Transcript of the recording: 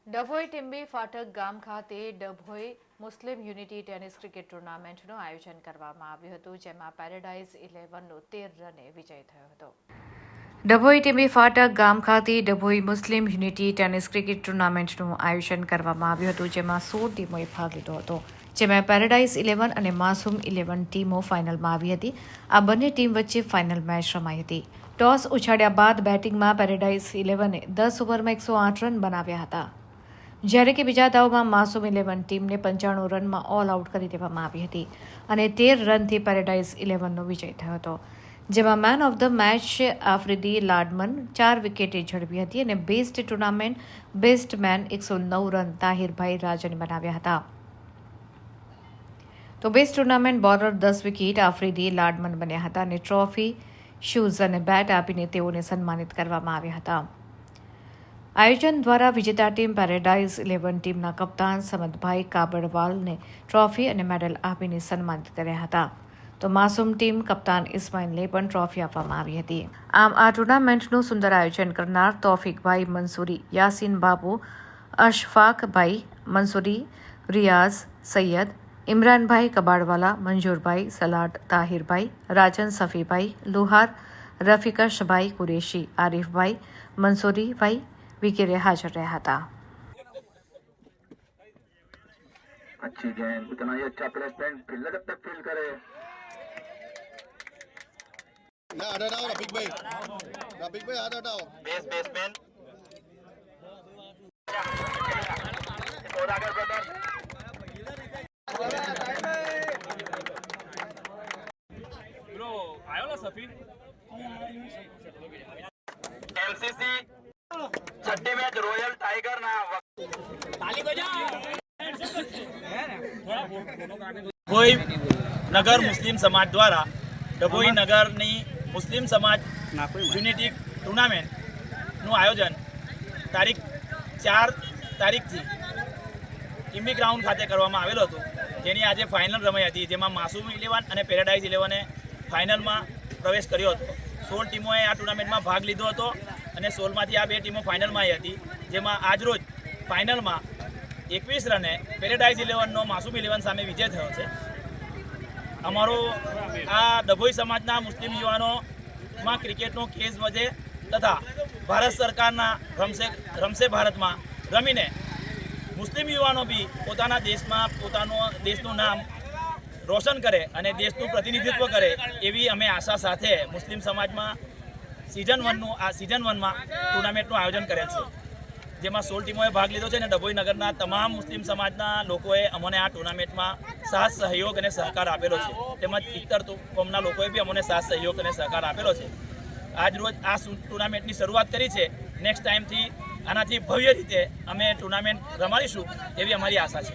ડભોઈ ટીમ્બી ફાટક ગામ ખાતે ડભોઈ મુસ્લિમ યુનિટી ટેનિસ ક્રિકેટ ટુર્નામેન્ટનું આયોજન કરવામાં આવ્યું હતું, જેમાં પેરેડાઇઝ 11નો 13 રને વિજય થયો હતો. ડભોઈ ટીમ્બી ફાટક ગામ ખાતે ડભોઈ મુસ્લિમ યુનિટી ટેનિસ ક્રિકેટ ટુર્નામેન્ટનું આયોજન કરવામાં આવ્યું હતું, જેમાં 16 ટીમોએ ભાગ લીધો હતો. જેમાં પેરેડાઇઝ 11 અને માસૂમ 11 ટીમો ફાઇનલમાં આવી હતી. આ બંને ટીમ વચ્ચે ફાઇનલ મેચ રમાઈ હતી. ટોસ ઉછાળ્યા બાદ બેટિંગમાં પેરેડાઇઝ 11એ 10 ઓવરમાં 108 રન બનાવ્યા હતા, જ્યારે કે બીજા દાવમાં માસૂમ 11 ટીમને 95 રનમાં ઓલ આઉટ કરી દેવામાં આવી હતી અને 13 રનથી પેરેડાઇઝ 11નો વિજય થયો હતો. જેમાં man of the match Afridi Ladman 4 વિકેટે ઝડપી હતી અને best tournament best man 109 run તાહિરભાઈ રાજને બનાવ્યા હતા. તો best tournament bowler 10 wicket Afridi Ladman બન્યા હતા અને ટ્રોફી, શૂઝ અને બેટ આપીને તેઓને સન્માનિત કરવામાં આવ્યા હતા. આયોજન દ્વારા વિજેતા ટીમ પેરેડાઇઝ 11 ટીમના કપ્તાન સમદભાઈ કાબડવાલને ટ્રોફી અને મેડલ આપીને સન્માનિત કર્યા હતા. તો માસૂમ ટીમ કપ્તાન ઇસ્માઇલને પણ ટ્રોફી આપવામાં આવી હતી. આમ આ ટુર્નામેન્ટનું સુંદર આયોજન કરનાર તોફિકભાઈ મંસૂરી, યાસીન બાબુ, અશફાકભાઈ મંસૂરી, રિયાઝ સૈયદ, ઇમરાનભાઈ કબાડવાલા, મંજૂરભાઈ સલાટ, તાહિરભાઈ, રાજન સફીભાઈ, લુહાર, રફીકશભાઈ કુરેશી, આરિફભાઈ મંસૂરીભાઈ वगैरह हाजिर रहा था. अच्छी गेंद, इतना ही अच्छा प्लेसमेंट, फील्डर जब तक फील्ड करे. ना आधा डाओ रफीक भाई आधा डाओ. बेसमैन और आगे ब्रदर ब्रो आयो ना सफी एलसीसी छठी मैच रॉयल टाइगर ना ताली बजाओ. ડભોઈ નગર મુસ્લિમ સમાજ દ્વારા ડભોઈ નગરની મુસ્લિમ સમાજ યુનિટી ટુર્નામેન્ટનું આયોજન તારીખ 4 તારીખથી ટીમ્બી ગ્રાઉન્ડ ખાતે કરવામાં આવેલું હતું, જેની આજે ફાઇનલ રમાઈ હતી, જેમાં માસૂમ 11 અને પેરેડાઇઝ 11એ ફાઇનલમાં પ્રવેશ કર્યો હતો. 16 ટીમોએ આ ટુર્નામેન્ટમાં ભાગ લીધો હતો અને 16માંથી આ 2 ટીમો ફાઇનલમાં આવી હતી, જેમાં આજરોજ ફાઇનલમાં 21 રને પેરેડાઇઝ 11નો માસૂમ 11 સામે વિજય થયો છે. અમારો આ ડભોઈ સમાજના મુસ્લિમ યુવાનોમાં ક્રિકેટનો ક્રેઝ વધે તથા ભારત સરકારના રમશે ભારતમાં રમીને મુસ્લિમ યુવાનો બી પોતાના દેશમાં દેશનું નામ રોશન કરે અને દેશનું પ્રતિનિધિત્વ કરે એવી અમે આશા સાથે મુસ્લિમ સમાજમાં સિઝન 1માં ટુર્નામેન્ટનું આયોજન કરેલ છે, જેમાં 16 ટીમોએ ભાગ લીધો છે અને ડભોઈ નગરના તમામ મુસ્લિમ સમાજના લોકોએ અમને આ ટુર્નામેન્ટમાં સાથ સહયોગ અને સહકાર આપેલો છે, તેમજ ઇતર કોમના લોકોએ બી અમને સાથ સહયોગ અને સહકાર આપેલો છે. આજ રોજ આ ટુર્નામેન્ટની શરૂઆત કરી છે. નેક્સ્ટ ટાઈમથી આનાથી ભવ્ય રીતે અમે ટુર્નામેન્ટ રમાડીશું એવી અમારી આશા છે.